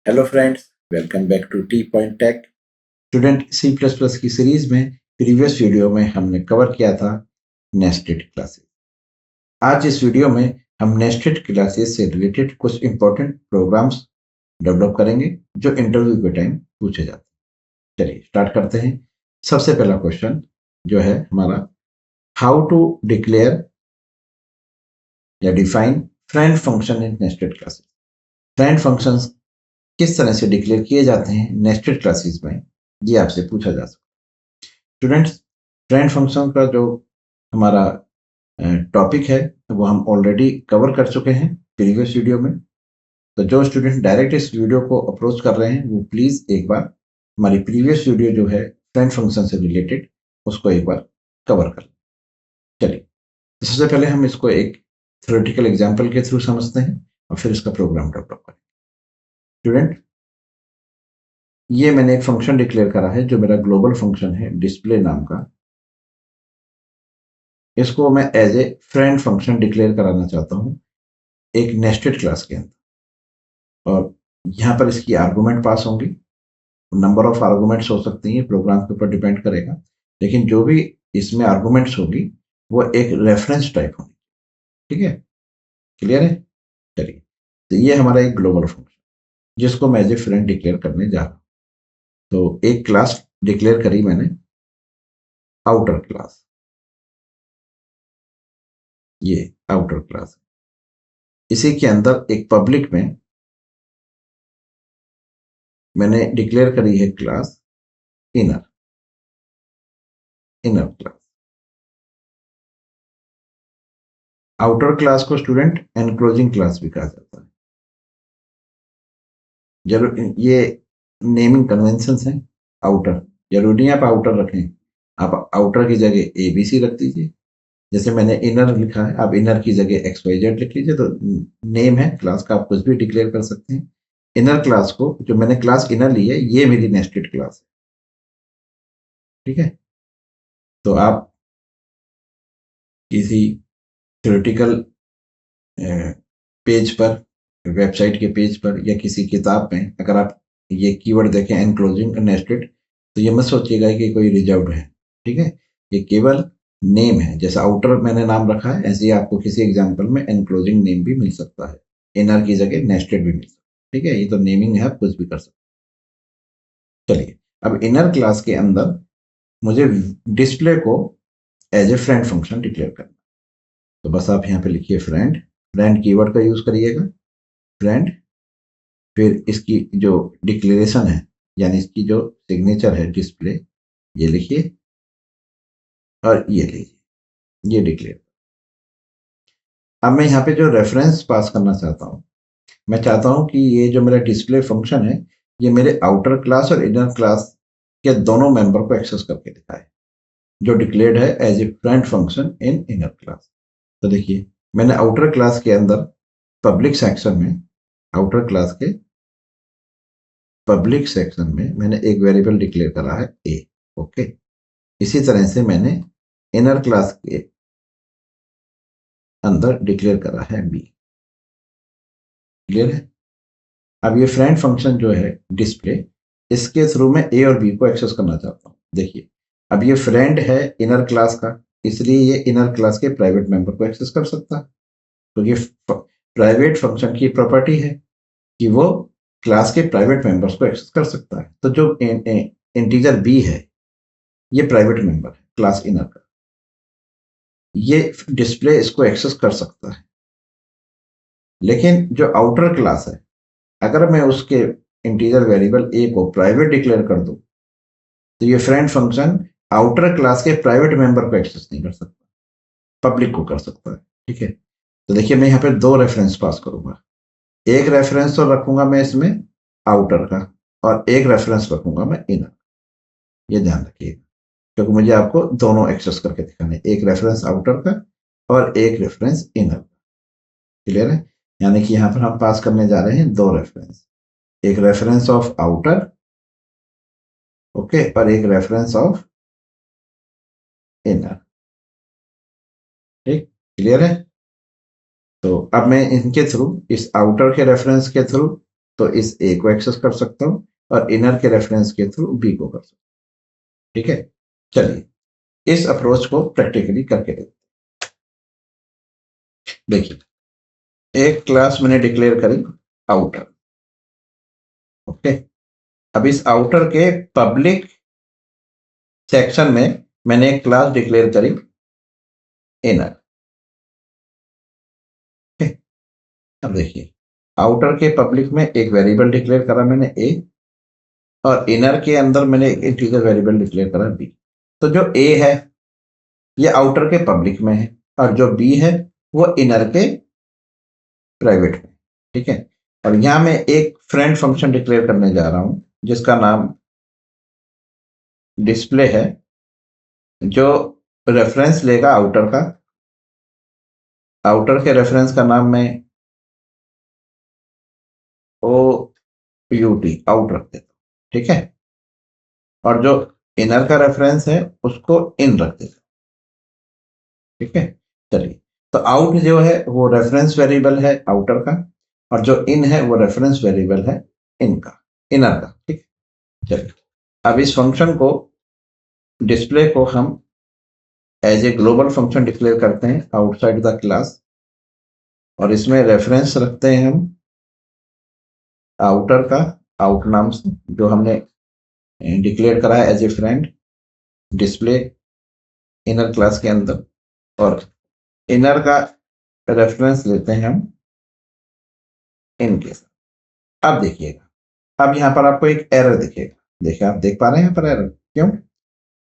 Hello friends, welcome back to T Point Tech. Student C plus plus की series में previous video में हमने cover किया था नेस्टेड क्लासेस। आज इस वीडियो में हम नेस्टेड क्लासेस से रिलेटेड कुछ इंपॉर्टेंट प्रोग्राम्स डेवलप करेंगे जो इंटरव्यू के टाइम पूछे जाते हैं। चलिए स्टार्ट करते हैं। सबसे पहला क्वेश्चन जो है हमारा, हाउ टू डिक्लेयर या define friend function in nested classes. Friend functions किस तरह से डिक्लेयर किए जाते हैं नेस्टेड क्लासेस में, ये आपसे पूछा जा सकता है। स्टूडेंट्स, फ्रेंड फंक्शन का जो हमारा टॉपिक है वो हम ऑलरेडी कवर कर चुके हैं प्रीवियस वीडियो में। तो जो स्टूडेंट डायरेक्ट इस वीडियो को अप्रोच कर रहे हैं वो प्लीज एक बार हमारी प्रीवियस वीडियो जो है फ्रेंड फंक्शन से रिलेटेड उसको एक बार कवर कर लें। चलिए, तो सबसे पहले हम इसको एक थ्योरेटिकल एग्जाम्पल के थ्रू समझते हैं और फिर इसका प्रोग्राम डेवलप करें। स्टूडेंट, ये मैंने एक फंक्शन डिक्लेयर करा है जो मेरा ग्लोबल फंक्शन है डिस्प्ले नाम का। इसको मैं as a friend function declare कराना चाहता हूँ एक नेस्टेड क्लास के अंदर, और यहाँ पर इसकी आर्गुमेंट पास होंगी। नंबर ऑफ आर्गुमेंट्स हो सकती हैं, प्रोग्राम के ऊपर डिपेंड करेगा, लेकिन जो भी इसमें आर्गुमेंट्स होगी वो एक रेफरेंस टाइप होगी। ठीक है, क्लियर है। चलिए, तो ये हमारा एक ग्लोबल फंक्शन जिसको मैं एज ए फ्रेंड डिक्लेयर करने जा रहा हूँ। तो एक क्लास डिक्लेयर करी मैंने, आउटर क्लास। ये आउटर क्लास, इसी के अंदर एक पब्लिक में मैंने डिक्लेयर करी है class inner. Inner class, outer class को स्टूडेंट एनक्लोजिंग क्लास भी कहा जाता है। जरूर ये नेमिंग कन्वेंशन है। आउटर जरूरी है आप आउटर रखें, आप आउटर की जगह ABC रख दीजिए। जैसे मैंने इनर लिखा है, आप इनर की जगह XYZ लिख लीजिए। तो नेम है क्लास का, आप कुछ भी डिक्लेयर कर सकते हैं। इनर क्लास को, जो मैंने क्लास इनर ली है, ये मेरी नेस्टेड क्लास है। ठीक है, तो आप किसी थ्योरेटिकल पेज पर, वेबसाइट के पेज पर या किसी किताब में अगर आप ये कीवर्ड देखें एनक्लोजिंग नेस्टेड, तो ये मत सोचिएगा कि कोई रिजर्व्ड है। ठीक है, ये केवल नेम है। जैसा आउटर मैंने नाम रखा है, ऐसे ही आपको किसी एग्जांपल में एनक्लोजिंग नेम भी मिल सकता है, इनर की जगह नेस्टेड भी मिल सकता है। ठीक है, ये तो नेमिंग है, आप कुछ भी कर सकते हैं। चलिए, अब इनर क्लास के अंदर मुझे डिस्प्ले को as a friend function declare करना। तो बस आप यहाँ पे लिखिए फ्रेंड। फ्रेंड कीवर्ड का यूज करिएगा, फ्रेंड। फिर इसकी जो डिक्लेरेशन है, यानी इसकी जो सिग्नेचर है डिस्प्ले, ये लिखिए और ये लीजिए, ये डिक्लेयर। अब मैं यहाँ पे जो रेफरेंस पास करना चाहता हूँ, मैं चाहता हूँ कि ये जो मेरा डिस्प्ले फंक्शन है ये मेरे आउटर क्लास और इनर क्लास के दोनों मेंबर को एक्सेस करके दिखाए, जो डिक्लेयर्ड है as a friend function in inner class. तो देखिए, मैंने आउटर क्लास के अंदर पब्लिक सेक्शन में, आउटर क्लास के पब्लिक सेक्शन में मैंने एक वेरिएबल डिक्लेयर करा है ए। ओके, इसी तरह से मैंने इनर क्लास के अंदर डिक्लेयर करा है बी। क्लियर है। अब ये फ्रेंड फंक्शन जो है डिस्प्ले, इसके थ्रू मैं ए और बी को एक्सेस करना चाहता हूँ। देखिए, अब ये फ्रेंड है इनर क्लास का, इसलिए ये इनर क्लास के प्राइवेट मेंबर को एक्सेस कर सकता है। तो ये प्राइवेट फंक्शन की प्रॉपर्टी है कि वो क्लास के प्राइवेट मेंबर्स को एक्सेस कर सकता है। तो जो इंटीजर बी है ये प्राइवेट मेंबर है क्लास इनर का, ये डिस्प्ले इसको एक्सेस कर सकता है। लेकिन जो आउटर क्लास है, अगर मैं उसके इंटीजर वेरिएबल ए को प्राइवेट डिक्लेयर कर दूं, तो ये फ्रेंड फंक्शन आउटर क्लास के प्राइवेट मेंबर को एक्सेस नहीं कर सकता, पब्लिक को कर सकता है। ठीक है, तो देखिए मैं यहाँ पे दो रेफरेंस पास करूंगा। एक रेफरेंस तो रखूंगा मैं इसमें आउटर का, और एक रेफरेंस रखूंगा मैं इनर। ये ध्यान रखिएगा, क्योंकि मुझे आपको दोनों एक्सेस करके दिखाने, एक रेफरेंस आउटर का और एक रेफरेंस इनर का। क्लियर है, यानी कि यहाँ पर हम पास करने जा रहे हैं दो रेफरेंस, एक रेफरेंस ऑफ आउटर, ओके, और एक रेफरेंस ऑफ इनर। ठीक, क्लियर है। तो अब मैं इनके थ्रू, इस आउटर के रेफरेंस के थ्रू तो इस ए को एक्सेस कर सकता हूं और इनर के रेफरेंस के थ्रू बी को कर सकता हूं। ठीक है, चलिए इस अप्रोच को प्रैक्टिकली करके देखते हैं। देखिए, एक क्लास मैंने डिक्लेयर करी आउटर। ओके, अब इस आउटर के पब्लिक सेक्शन में मैंने एक क्लास डिक्लेयर करी इनर। अब देखिए, आउटर के पब्लिक में एक वेरिएबल डिक्लेयर करा मैंने ए, और इनर के अंदर मैंने एक इंटीजर वेरिएबल डिक्लेयर करा बी। तो जो ए है ये आउटर के पब्लिक में है, और जो बी है वो इनर के प्राइवेट में। ठीक है, और यहां मैं एक फ्रेंड फंक्शन डिक्लेयर करने जा रहा हूं जिसका नाम डिस्प्ले है, जो रेफरेंस लेगा आउटर का। आउटर के रेफरेंस का नाम मैं ओ यू टी आउट रख देता हूं। ठीक है, और जो इनर का रेफरेंस है उसको इन रख देता हूं। ठीक है, चलिए, तो आउट जो है वो रेफरेंस वेरिएबल है आउटर का, और जो इन है वो रेफरेंस वेरिएबल है इनका, इनर का। ठीक, चलिए, अब इस फंक्शन को डिस्प्ले को हम as a global function declare करते हैं आउटसाइड द क्लास, और इसमें रेफरेंस रखते हैं हम आउटर का, आउट नाम से, जो हमने डिक्लेयर करा है as a friend display inner class के अंदर, और इनर का रेफरेंस लेते हैं हम इनके साथ। अब देखिएगा, अब यहां पर आपको एक एरर दिखेगा। देखिए, आप देख पा रहे हैं यहाँ पर एरर क्यों?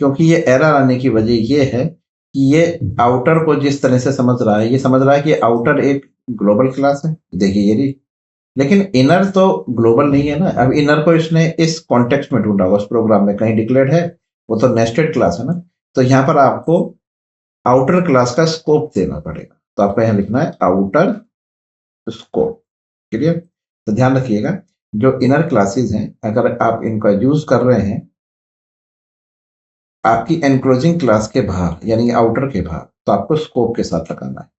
क्योंकि ये एरर आने की वजह ये है कि ये आउटर को जिस तरह से समझ रहा है, ये समझ रहा है कि आउटर एक ग्लोबल क्लास है। देखिए ये रही, लेकिन इनर तो ग्लोबल नहीं है ना। अब इनर को इसने इस कॉन्टेक्स्ट में ढूंढा होगा, उस प्रोग्राम में कहीं डिक्लेयर्ड है, वो तो नेस्टेड क्लास है ना। तो यहाँ पर आपको आउटर क्लास का स्कोप देना पड़ेगा। तो आपको यहाँ लिखना है आउटर स्कोप। क्लियर? तो ध्यान रखिएगा, जो इनर क्लासेस हैं अगर आप इनका यूज कर रहे हैं आपकी एनक्लोजिंग क्लास के बाहर यानी आउटर के बाहर, तो आपको स्कोप के साथ लगाना है।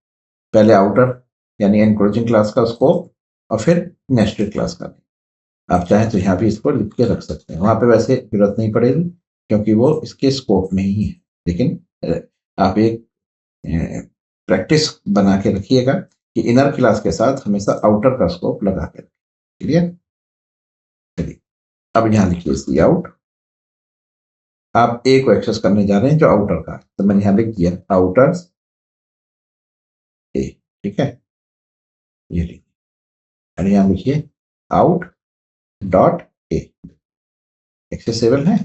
पहले आउटर यानी एनक्लोजिंग क्लास का स्कोप, और फिर नेस्टेड क्लास का। आप चाहें तो यहाँ भी इसको लिख के रख सकते हैं, वहां पे वैसे जरूरत नहीं पड़ेगी क्योंकि वो इसके स्कोप में ही है। लेकिन आप एक प्रैक्टिस बना के रखिएगा कि इनर क्लास के साथ हमेशा आउटर का स्कोप लगा के रखिए। क्लियर? चलिए, अब यहाँ लिखिए सी आउट। आप ए को एक्सेस करने जा रहे हैं जो आउटर का है, तो मैंने यहाँ लिख दिया आउटर ए। ठीक है, ये लिखिए, और यहाँ लिखिए आउट डॉट ए। एक्सेसिबल है,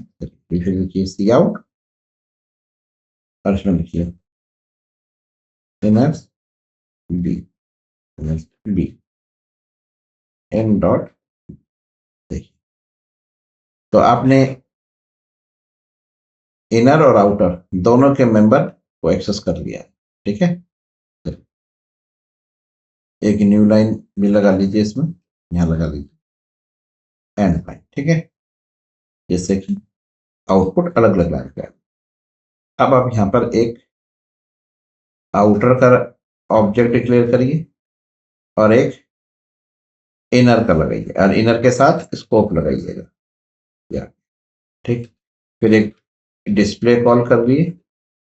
लिखिए सी आउट, और इसमें लिखिए inner B, B N dot. देखिए, तो आपने इनर और आउटर दोनों के मेंबर को एक्सेस कर लिया है। ठीक है, एक न्यू लाइन भी लगा लीजिए, इसमें यहां लगा लीजिए एंड लाइन। ठीक है, जैसे कि आउटपुट अलग अलग लाइन का है। अब आप यहां पर एक आउटर का ऑब्जेक्ट डिक्लेयर करिए और एक इनर का लगाइए, और इनर के साथ स्कोप लगाइएगा। या ठीक, फिर एक डिस्प्ले कॉल कर लिए,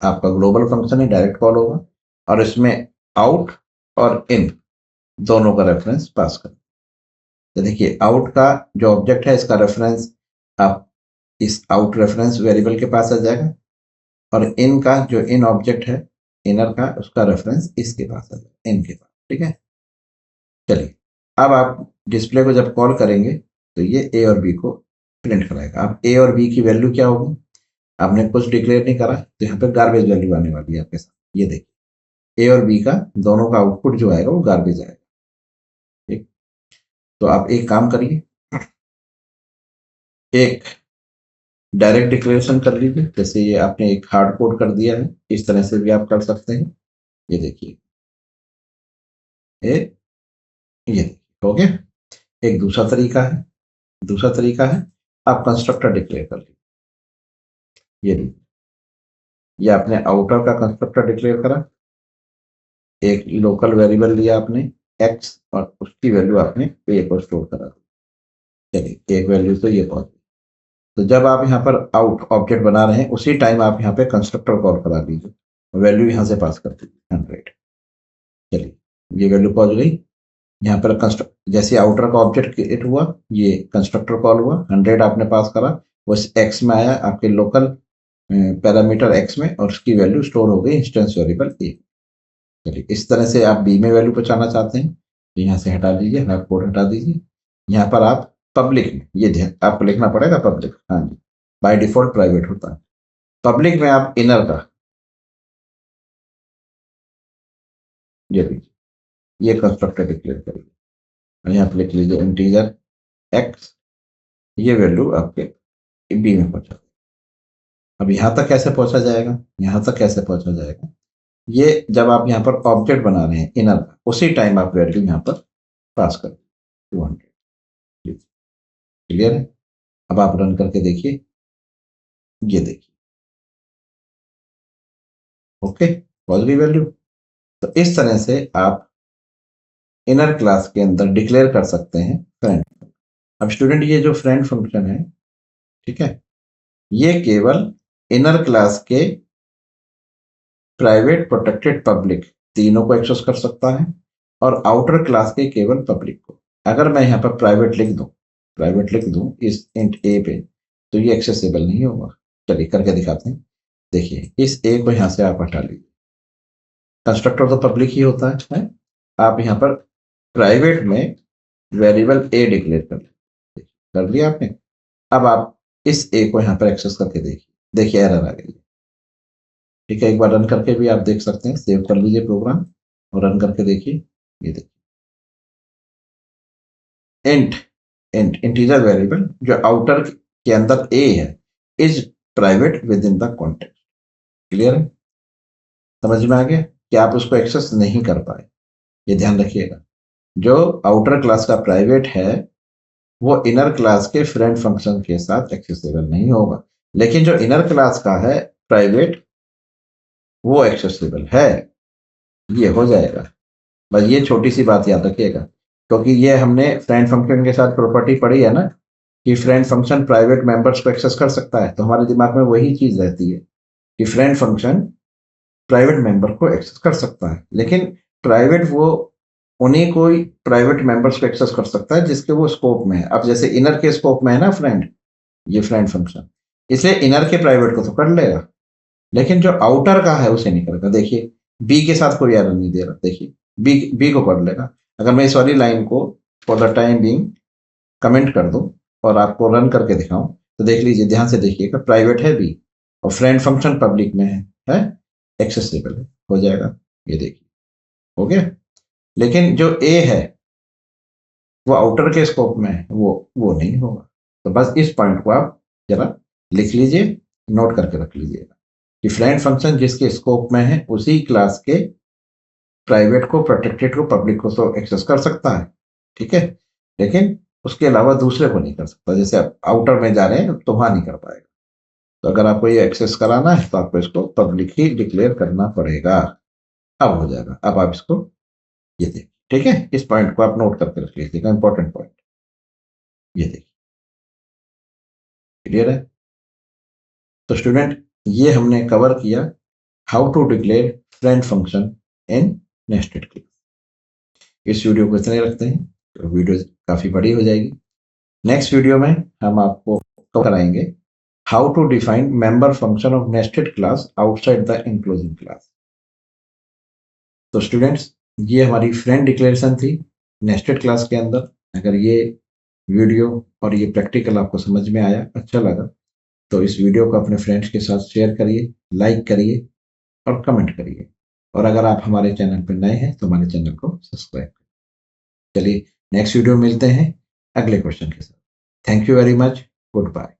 आपका ग्लोबल फंक्शन है, डायरेक्ट कॉल होगा, और इसमें आउट और इन दोनों का रेफरेंस पास कर। तो देखिए, आउट का जो ऑब्जेक्ट है इसका रेफरेंस आप इस आउट रेफरेंस वेरिएबल के पास आ जाएगा, और इन का जो इन ऑब्जेक्ट है इनर का, उसका रेफरेंस इसके पास आ जाएगा, इन के पास। ठीक है, चलिए, अब आप डिस्प्ले को जब कॉल करेंगे तो ये ए और बी को प्रिंट कराएगा। अब ए और बी की वैल्यू क्या होगी? आपने कुछ डिक्लेयर नहीं करा, तो यहाँ पे गार्बेज वैल्यू आने वाली है आपके साथ। ये देखिए, ए और बी का दोनों का आउटपुट जो आएगा वो गार्बेज आएगा। ठीक, तो आप एक काम करिए, एक डायरेक्ट डिक्लेरेशन कर लीजिए, जैसे ये आपने एक हार्ड कोड कर दिया है, इस तरह से भी आप कर सकते हैं। ये देखिए, ये देखिए हो गया। एक दूसरा तरीका है, आप कंस्ट्रक्टर डिक्लेयर कर लीजिए। ये देखिए, ये आपने आउटर का कंस्ट्रक्टर डिक्लेयर करा, एक लोकल वेरिएबल लिया आपने एक्स, और उसकी वैल्यू आपने पे को स्टोर करा। चलिए एक वैल्यू तो ये पहुंच गई। तो जब आप यहाँ पर आउट ऑब्जेक्ट बना रहे हैं उसी टाइम आप यहाँ पे कंस्ट्रक्टर कॉल करा दीजिए, वैल्यू यहाँ से पास कर दीजिए 100। चलिए ये वैल्यू पहुंच गई। यहाँ पर कंस्ट्रक्ट जैसे आउटर का ऑब्जेक्ट क्रिएट हुआ, ये कंस्ट्रक्टर कॉल हुआ, 100 आपने पास करा, वो एक्स में आया आपके लोकल पैरामीटर एक्स में, और उसकी वैल्यू स्टोर हो गई इंस्टेंस वेरिएबल ए। चलिए इस तरह से आप बी में वैल्यू पहुंचाना चाहते हैं तो यहाँ से हटा दीजिए, हाफ कोड हटा दीजिए। यहाँ पर आप पब्लिक में, ये ध्यान आपको लिखना पड़ेगा पब्लिक, हाँ जी, बाय डिफॉल्ट प्राइवेट होता है। पब्लिक में आप इनर का ये लीजिए, ये कंस्ट्रक्टर डिक्लेयर करिए, और यहाँ पे लिख लीजिए इंटीजर एक्स, ये वैल्यू आपके बी में पहुंचा। अब यहाँ तक कैसे पहुंचा जाएगा, यहाँ तक कैसे पहुंचा जाएगा, ये जब आप यहाँ पर ऑब्जेक्ट बना रहे हैं इनर का, उसी टाइम आप वैल्यू यहाँ पर पास कर 200। क्लियर है? अब आप रन करके देखिए, ये देखिए, ओके, पहुंच गई वैल्यू। तो इस तरह से आप इनर क्लास के अंदर डिक्लेयर कर सकते हैं फ्रेंड। अब स्टूडेंट ये जो फ्रेंड फंक्शन है, ठीक है, ये केवल इनर क्लास के प्राइवेट, प्रोटेक्टेड, पब्लिक तीनों को एक्सेस कर सकता है, और आउटर क्लास के केवल पब्लिक को। अगर मैं यहाँ पर प्राइवेट लिख दूं इस इंट ए पे, तो ये एक्सेसिबल नहीं होगा। चलिए करके दिखाते हैं। देखिए इस ए को यहाँ से आप हटा लीजिए, कंस्ट्रक्टर तो पब्लिक ही होता है? आप यहाँ पर प्राइवेट में वेरिएबल ए डिक्लेयर कर लिया आपने। अब आप इस ए को यहाँ पर एक्सेस करके देखिए एरर आ गई। ठीक है, एक बार रन करके भी आप देख सकते हैं, सेव कर लीजिए प्रोग्राम और रन करके देखिए। ये देखिए इंटीजर वेरिएबल जो आउटर के अंदर ए है is private with in the context. Clear है? समझ में आ गया कि आप उसको एक्सेस नहीं कर पाए। ये ध्यान रखिएगा, जो आउटर क्लास का प्राइवेट है वो इनर क्लास के फ्रेंड फंक्शन के साथ एक्सेसिबल नहीं होगा, लेकिन जो इनर क्लास का है प्राइवेट वो एक्सेसिबल है, ये हो जाएगा। बस ये छोटी सी बात याद रखिएगा, क्योंकि ये हमने फ्रेंड फंक्शन के साथ प्रॉपर्टी पढ़ी है ना, कि फ्रेंड फंक्शन प्राइवेट मेंबर्स को एक्सेस कर सकता है, तो हमारे दिमाग में वही चीज रहती है कि फ्रेंड फंक्शन प्राइवेट मेंबर को एक्सेस कर सकता है, लेकिन प्राइवेट वो उन्हीं को प्राइवेट मेंबर्स को एक्सेस कर सकता है जिसके वो स्कोप में है। अब जैसे इनर के स्कोप में है ना फ्रेंड, ये फ्रेंड फंक्शन, इसलिए इनर के प्राइवेट को तो कर लेगा, लेकिन जो आउटर का है उसे नहीं करेगा। देखिए बी के साथ कोई एरर नहीं दे रहा, देखिए बी को कर लेगा। अगर मैं इस वाली लाइन को for the time being comment कर दूं और आपको रन करके दिखाऊं, तो देख लीजिए, ध्यान से देखिएगा, प्राइवेट है बी और फ्रेंड फंक्शन पब्लिक में है एक्सेसिबल है, हो जाएगा। ये देखिए हो गया। लेकिन जो ए है वो आउटर के स्कोप में है, वो नहीं होगा। तो बस इस पॉइंट को आप जरा लिख लीजिए, नोट करके रख लीजिएगा कि फ्रेंड फंक्शन जिसके स्कोप में है उसी क्लास के प्राइवेट को, प्रोटेक्टेड को, पब्लिक को तो एक्सेस कर सकता है, ठीक है, लेकिन उसके अलावा दूसरे को नहीं कर सकता। जैसे आप आउटर में जा रहे हैं तो वहां नहीं कर पाएगा। तो अगर आपको ये एक्सेस कराना है तो आपको इसको पब्लिक ही डिक्लेयर करना पड़ेगा। अब हो जाएगा। अब आप इसको ये देखिए, ठीक है, इस पॉइंट को आप नोट करके रख लीजिएगा, इंपॉर्टेंट पॉइंट। ये देखिए क्लियर है? तो स्टूडेंट ये हमने कवर किया how to declare friend function in nested class. इस वीडियो को इतने रखते हैं, तो वीडियो काफी बड़ी हो जाएगी। नेक्स्ट वीडियो में हम आपको कवर कराएंगे how to define member function of nested class outside the inclusive class. तो स्टूडेंट्स ये हमारी फ्रेंड डिक्लेरेशन थी नेस्टेड क्लास के अंदर। अगर ये वीडियो और ये प्रैक्टिकल आपको समझ में आया, अच्छा लगा, तो इस वीडियो को अपने फ्रेंड्स के साथ शेयर करिए, लाइक करिए और कमेंट करिए। और अगर आप हमारे चैनल पर नए हैं तो हमारे चैनल को सब्सक्राइब करिए। चलिए नेक्स्ट वीडियो मिलते हैं अगले क्वेश्चन के साथ। Thank you very much, good bye.